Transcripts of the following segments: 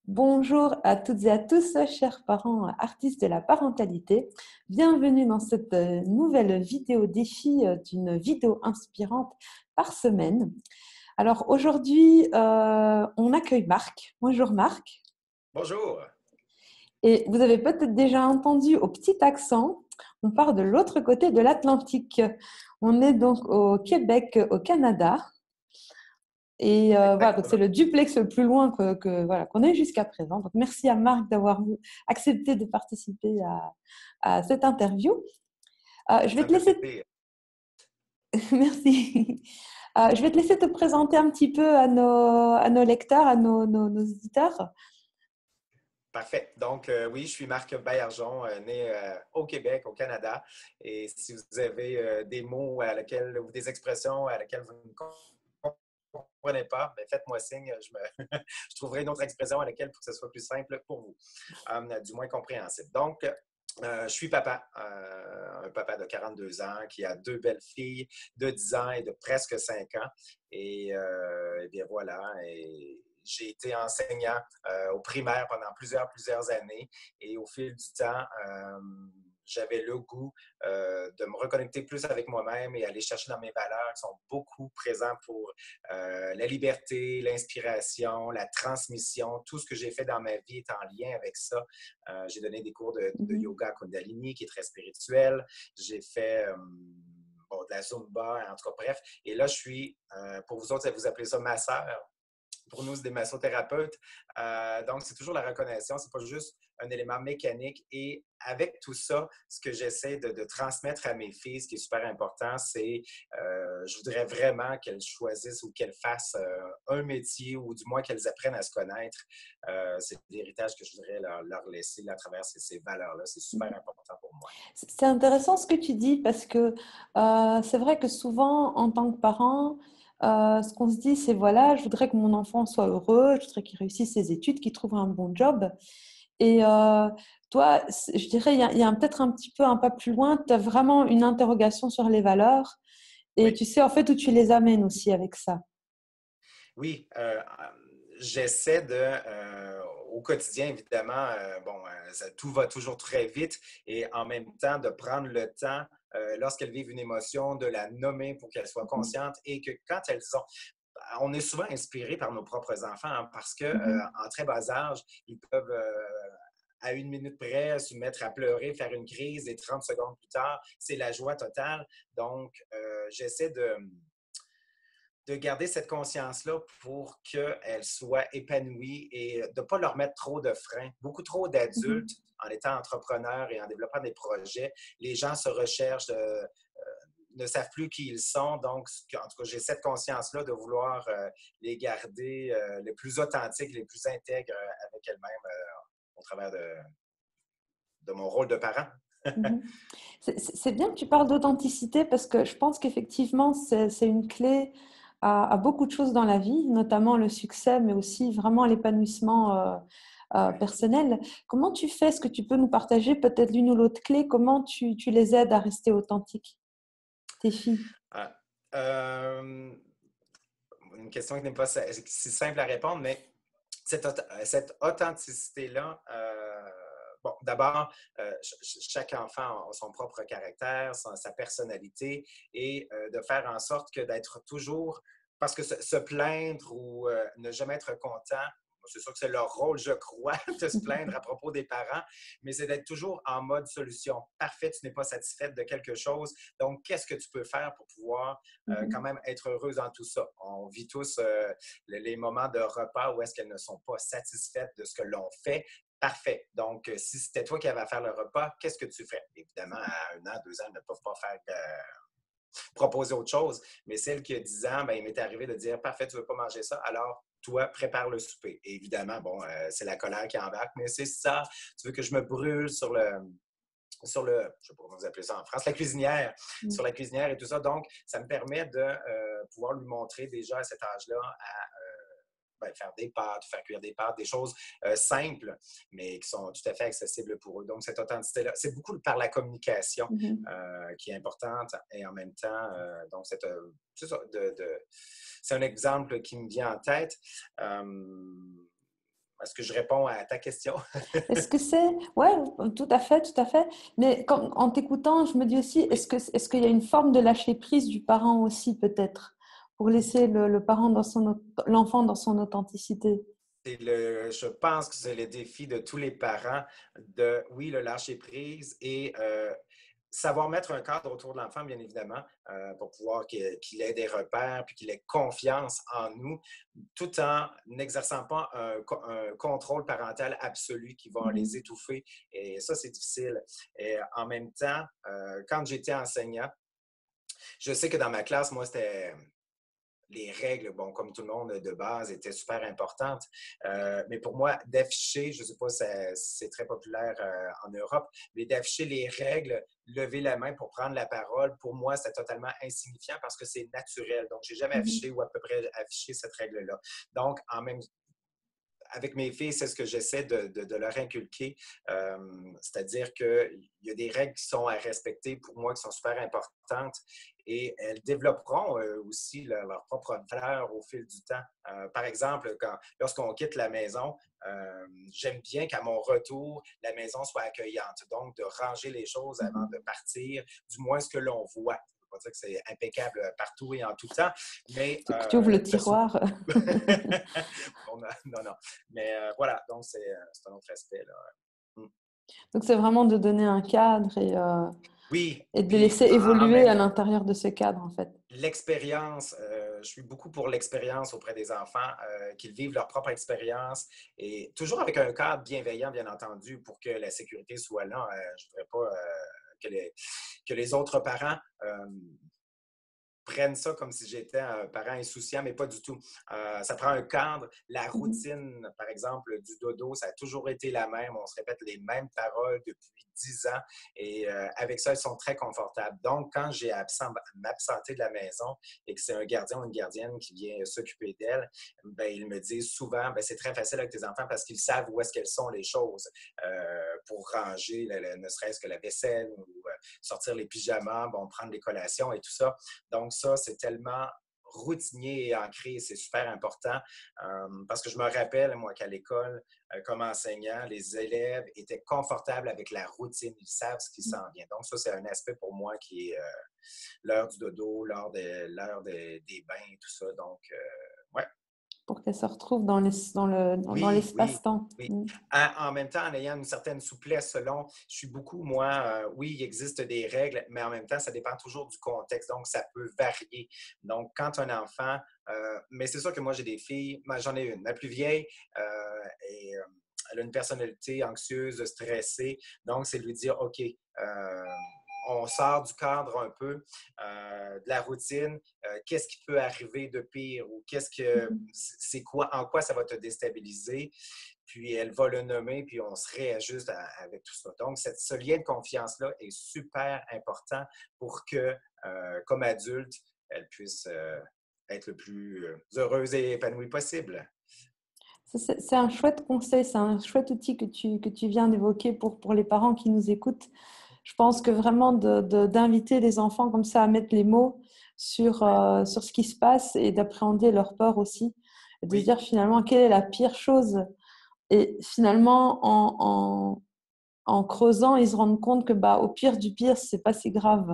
Bonjour à toutes et à tous, chers parents artistes de la parentalité. Bienvenue dans cette nouvelle vidéo défi d'une vidéo inspirante par semaine. Alors aujourd'hui, on accueille Marc. Bonjour Marc. Bonjour. Et vous avez peut-être déjà entendu au petit accent, on part de l'autre côté de l'Atlantique. On est donc au Québec, au Canada. Et voilà, donc c'est Exactement. le duplex le plus loin voilà, qu'on ait jusqu'à présent. Donc, merci à Marc d'avoir accepté de participer à cette interview. Je vais Ça me te fait laisser, plaisir. merci. Je vais te laisser te présenter un petit peu à nos lecteurs, à nos auditeurs. Parfait. Donc, oui, je suis Marc Baillargeon, né au Québec, au Canada. Et si vous avez des mots ou des expressions à laquelle vous ne comprenez pas, ben, faites-moi signe. Je trouverai une autre expression à laquelle pour que ce soit plus simple pour vous, du moins compréhensible. Donc, je suis papa, un papa de 42 ans qui a deux belles filles de 10 ans et de presque 5 ans. Et bien voilà, et j'ai été enseignant au primaire pendant plusieurs années. Et au fil du temps, j'avais le goût de me reconnecter plus avec moi-même et aller chercher dans mes valeurs qui sont beaucoup présentes pour la liberté, l'inspiration, la transmission. Tout ce que j'ai fait dans ma vie est en lien avec ça. J'ai donné des cours de Mhm. yoga Kundalini qui est très spirituel. J'ai fait bon, de la Zumba, en tout cas, bref. Et là, je suis, pour vous autres, vous appelez ça masseur. Pour nous, c'est des massothérapeutes. Donc, c'est toujours la reconnaissance. C'est pas juste un élément mécanique. Et avec tout ça, ce que j'essaie de transmettre à mes filles, ce qui est super important, c'est je voudrais vraiment qu'elles choisissent ou qu'elles fassent un métier ou du moins qu'elles apprennent à se connaître. C'est l'héritage que je voudrais leur laisser là, à travers ces valeurs-là. C'est super important pour moi. C'est intéressant ce que tu dis parce que c'est vrai que souvent, en tant que parent, ce qu'on se dit, c'est voilà, je voudrais que mon enfant soit heureux, je voudrais qu'il réussisse ses études, qu'il trouve un bon job. Et toi, je dirais, il y a peut-être un petit peu un pas plus loin, tu as vraiment une interrogation sur les valeurs et Oui. tu sais en fait où tu les amènes aussi avec ça. Oui, j'essaie au quotidien, évidemment, bon, tout va toujours très vite et en même temps de prendre le temps, lorsqu'elles vivent une émotion, de la nommer pour qu'elles soient Mhm. conscientes et que quand elles ont, on est souvent inspiré par nos propres enfants hein, parce que Mhm. en très bas âge, ils peuvent à une minute près se mettre à pleurer, faire une crise et 30 secondes plus tard, c'est la joie totale. Donc, j'essaie de garder cette conscience-là pour qu'elle soit épanouie et de ne pas leur mettre trop de freins. Beaucoup trop d'adultes, Mhm. en étant entrepreneurs et en développant des projets, les gens se recherchent, ne savent plus qui ils sont. Donc, en tout cas, j'ai cette conscience-là de vouloir les garder les plus authentiques, les plus intègres avec elles-mêmes au travers de mon rôle de parent. Mhm. C'est bien que tu parles d'authenticité parce que je pense qu'effectivement, c'est une clé à beaucoup de choses dans la vie, notamment le succès, mais aussi vraiment l'épanouissement Ouais. personnel. Comment tu fais? Est-ce que tu peux nous partager peut-être l'une ou l'autre clé? Comment tu les aides à rester authentiques, tes filles? Ah. Euh, une question qui n'est pas si simple à répondre, mais cette authenticité-là, bon, d'abord, chaque enfant a son propre caractère, sa personnalité, et de faire en sorte que d'être toujours, parce que se plaindre ou ne jamais être content, c'est sûr que c'est leur rôle, je crois, de se plaindre à propos des parents, mais c'est d'être toujours en mode solution. Parfait, tu n'es pas satisfaite de quelque chose, donc qu'est-ce que tu peux faire pour pouvoir quand Mhm. même être heureuse dans tout ça? On vit tous les moments de repas où est-ce qu'elles ne sont pas satisfaites de ce que l'on fait. Parfait. Donc, si c'était toi qui avais à faire le repas, qu'est-ce que tu ferais? Évidemment, à 1 an, 2 ans, elles ne peuvent pas faire proposer autre chose. Mais celle qui a 10 ans, ben, il m'est arrivé de dire, parfait, tu ne veux pas manger ça, alors toi, prépare le souper. Et évidemment, bon, c'est la colère qui embarque, mais c'est ça. Tu veux que je me brûle je ne sais pas comment vous appelez ça en France, la cuisinière, sur la cuisinière et tout ça. Donc, ça me permet de pouvoir lui montrer déjà à cet âge-là à ben, faire des pâtes, faire cuire des pâtes, des choses simples, mais qui sont tout à fait accessibles pour eux. Donc, cette authenticité-là, c'est beaucoup par la communication Mhm. qui est importante et en même temps, donc, c'est ça, c'est un exemple qui me vient en tête. Est-ce que je réponds à ta question? Est-ce que c'est... Ouais, tout à fait, tout à fait. Mais en t'écoutant, je me dis aussi, Oui. est-ce qu'il y a une forme de lâcher prise du parent aussi, peut-être, pour laisser le parent dans l'enfant dans son authenticité? Je pense que c'est le défi de tous les parents de, oui, le lâcher prise et savoir mettre un cadre autour de l'enfant, bien évidemment, pour pouvoir qu'il ait des repères puis qu'il ait confiance en nous, tout en n'exerçant pas un contrôle parental absolu qui va les Mhm. étouffer. Et ça, c'est difficile. Et en même temps, quand j'étais enseignant, je sais que dans ma classe, moi, c'était les règles, bon, comme tout le monde de base, étaient super importantes. Mais pour moi, d'afficher, je ne sais pas si c'est très populaire en Europe, mais d'afficher les règles, lever la main pour prendre la parole, pour moi, c'est totalement insignifiant parce que c'est naturel. Donc, je n'ai jamais affiché Mhm. ou à peu près affiché cette règle-là. Donc, avec mes filles, c'est ce que j'essaie de leur inculquer. C'est-à-dire qu'il y a des règles qui sont à respecter pour moi, qui sont super importantes et elles développeront aussi leur propre valeur au fil du temps. Par exemple, lorsqu'on quitte la maison, j'aime bien qu'à mon retour, la maison soit accueillante. Donc, de ranger les choses avant de Mhm. partir, du moins ce que l'on voit. Je ne veux pas dire que c'est impeccable partout et en tout temps, mais Que tu ouvres le de tiroir. non, non. Mais voilà, donc c'est un autre aspect. Là. Mm. Donc, c'est vraiment de donner un cadre Oui, et de les puis laisser en évoluer à même l'intérieur de ce cadre, en fait. l'expérience, je suis beaucoup pour l'expérience auprès des enfants, qu'ils vivent leur propre expérience et toujours avec un cadre bienveillant, bien entendu, pour que la sécurité soit là. Je ne voudrais pas que les autres parents prennent ça comme si j'étais un parent insouciant, mais pas du tout. Ça prend un cadre. La Mhm. routine, par exemple, du dodo, ça a toujours été la même. On se répète les mêmes paroles depuis 10 ans et avec ça, ils sont très confortables. Donc, quand j'ai m'absenté de la maison et que c'est un gardien ou une gardienne qui vient s'occuper d'elle, ben, ils me disent souvent, ben, c'est très facile avec tes enfants parce qu'ils savent où est-ce qu'elles sont les choses pour ranger, ne serait-ce que la vaisselle ou sortir les pyjamas, bon, prendre les collations et tout ça. Donc, ça, c'est tellement routinier et ancré, c'est super important. Parce que je me rappelle, moi, qu'à l'école, comme enseignant, les élèves étaient confortables avec la routine. Ils savent ce qui s'en vient. Donc, ça, c'est un aspect pour moi qui est l'heure du dodo, des bains et tout ça. Donc, ouais. Pour qu'elle se retrouve dans Oui, oui, l'espace-temps. oui. Mm. En même temps, en ayant une certaine souplesse selon, je suis beaucoup, moi, oui, il existe des règles, mais en même temps, ça dépend toujours du contexte, donc ça peut varier. Donc, quand un enfant, mais c'est sûr que moi, j'ai des filles, j'en ai une, ma plus vieille, et elle a une personnalité anxieuse, stressée, donc c'est lui dire, OK, on sort du cadre un peu, de la routine, qu'est-ce qui peut arriver de pire ou Mhm. c'est quoi, en quoi ça va te déstabiliser, puis elle va le nommer, puis on se réajuste avec tout ça. Donc, ce lien de confiance-là est super important pour que, comme adulte, elle puisse être le plus heureuse et épanouie possible. C'est un chouette conseil, c'est un chouette outil que tu viens d'évoquer pour les parents qui nous écoutent. Je pense que vraiment d'inviter les enfants comme ça à mettre les mots sur ce qui se passe et d'appréhender leur peur aussi, et de se Oui, dire finalement quelle est la pire chose. Et finalement, en creusant, ils se rendent compte que bah, au pire du pire, c'est pas si grave.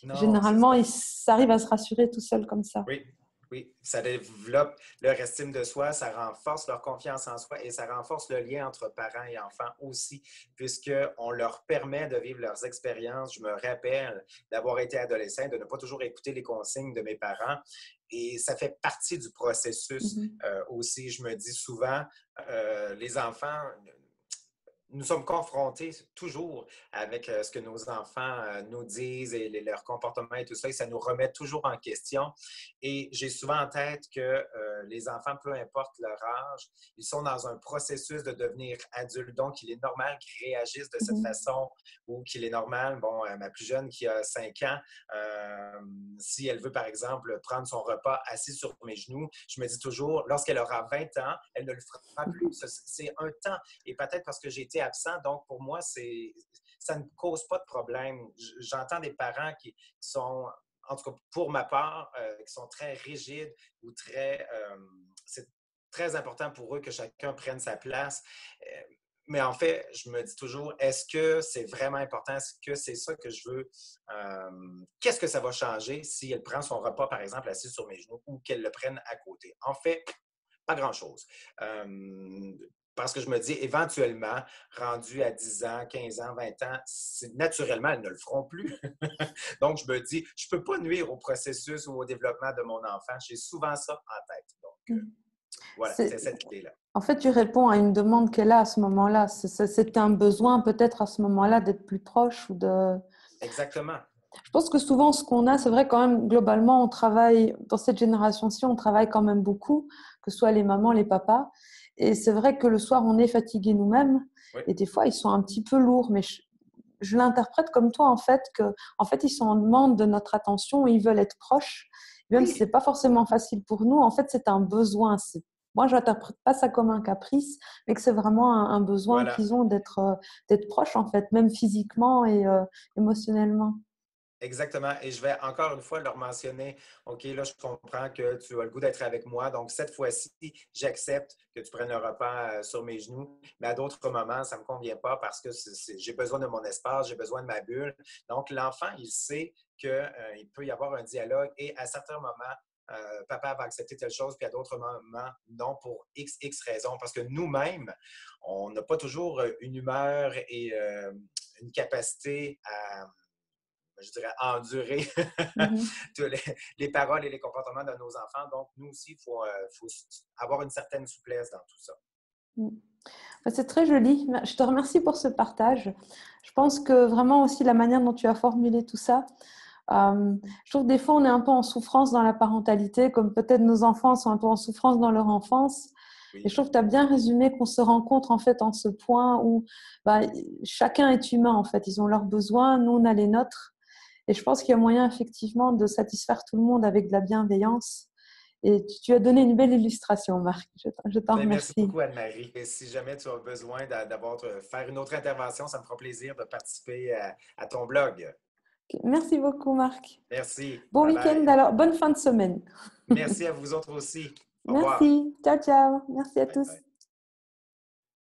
non, c'est Généralement, ça. ils s'arrivent à se rassurer tout seuls comme ça. Oui, oui, ça développe leur estime de soi, ça renforce leur confiance en soi et ça renforce le lien entre parents et enfants aussi, puisqu'on leur permet de vivre leurs expériences. Je me rappelle d'avoir été adolescent, de ne pas toujours écouter les consignes de mes parents et ça fait partie du processus Mhm. aussi. Je me dis souvent, les enfants nous sommes confrontés toujours avec ce que nos enfants nous disent et leur comportement et tout ça, et ça nous remet toujours en question. Et j'ai souvent en tête que les enfants, peu importe leur âge, ils sont dans un processus de devenir adultes. Donc, il est normal qu'ils réagissent de cette Mhm. façon ou qu'il est normal, bon, ma plus jeune qui a 5 ans, si elle veut, par exemple, prendre son repas assis sur mes genoux, je me dis toujours, lorsqu'elle aura 20 ans, elle ne le fera plus. C'est un temps et peut-être parce que j'ai été absent. Donc, pour moi, ça ne cause pas de problème. J'entends des parents qui sont, en tout cas pour ma part, qui sont très rigides ou très... très important pour eux que chacun prenne sa place. Mais en fait, je me dis toujours, est-ce que c'est vraiment important? Est-ce que c'est ça que je veux? Qu'est-ce que ça va changer si elle prend son repas, par exemple, assis sur mes genoux ou qu'elle le prenne à côté? En fait, pas grand-chose. Parce que je me dis, éventuellement, rendu à 10 ans, 15 ans, 20 ans, naturellement, elles ne le feront plus. Donc, je me dis, je ne peux pas nuire au processus ou au développement de mon enfant. J'ai souvent ça en tête. Donc, voilà, c'est C'est, cette idée-là. en fait, tu réponds à une demande qu'elle a à ce moment-là. C'est un besoin peut-être à ce moment-là d'être plus proche ou de... Exactement. Je pense que souvent, ce qu'on a, c'est vrai quand même, globalement, on travaille, dans cette génération-ci, on travaille quand même beaucoup, que ce soit les mamans, les papas. Et c'est vrai que le soir, on est fatigué nous-mêmes. Oui, Et des fois, ils sont un petit peu lourds. Mais je l'interprète comme toi, en fait, ils sont en demande de notre attention, ils veulent être proches. Même si oui, c'est pas forcément facile pour nous, en fait, c'est un besoin. Moi, je n'interprète pas ça comme un caprice, mais que c'est vraiment un besoin voilà. qu'ils ont d'être proches, en fait, même physiquement et émotionnellement. Exactement. Et je vais encore une fois leur mentionner, OK, là, je comprends que tu as le goût d'être avec moi. Donc, cette fois-ci, j'accepte que tu prennes le repas sur mes genoux. Mais à d'autres moments, ça ne me convient pas parce que j'ai besoin de mon espace, j'ai besoin de ma bulle. Donc, l'enfant, il sait qu'il peut y avoir un dialogue et à certains moments, papa va accepter telle chose, puis à d'autres moments, non, pour X raisons. Parce que nous-mêmes, on n'a pas toujours une humeur et une capacité à je dirais, endurer Mhm. tous les paroles et les comportements de nos enfants. Donc, nous aussi, faut avoir une certaine souplesse dans tout ça. Mm. C'est très joli. Je te remercie pour ce partage. Je pense que vraiment aussi la manière dont tu as formulé tout ça, je trouve que des fois on est un peu en souffrance dans la parentalité, comme peut-être nos enfants sont un peu en souffrance dans leur enfance. Et je Oui, trouve que tu as bien résumé qu'on se rencontre en fait en ce point où bah, chacun est humain en fait. Ils ont leurs besoins, nous on a les nôtres. Et je pense qu'il y a moyen effectivement de satisfaire tout le monde avec de la bienveillance. Et tu as donné une belle illustration, Marc. Je t'en ben, merci remercie. beaucoup, Anne-Marie. Et si jamais tu as besoin faire une autre intervention, ça me fera plaisir de participer à ton blog. Merci beaucoup, Marc. Merci. Bon Bye week-end bye. alors, bonne fin de semaine. Merci à vous autres aussi. Au revoir. Merci, ciao ciao, merci à Bye tous. bye.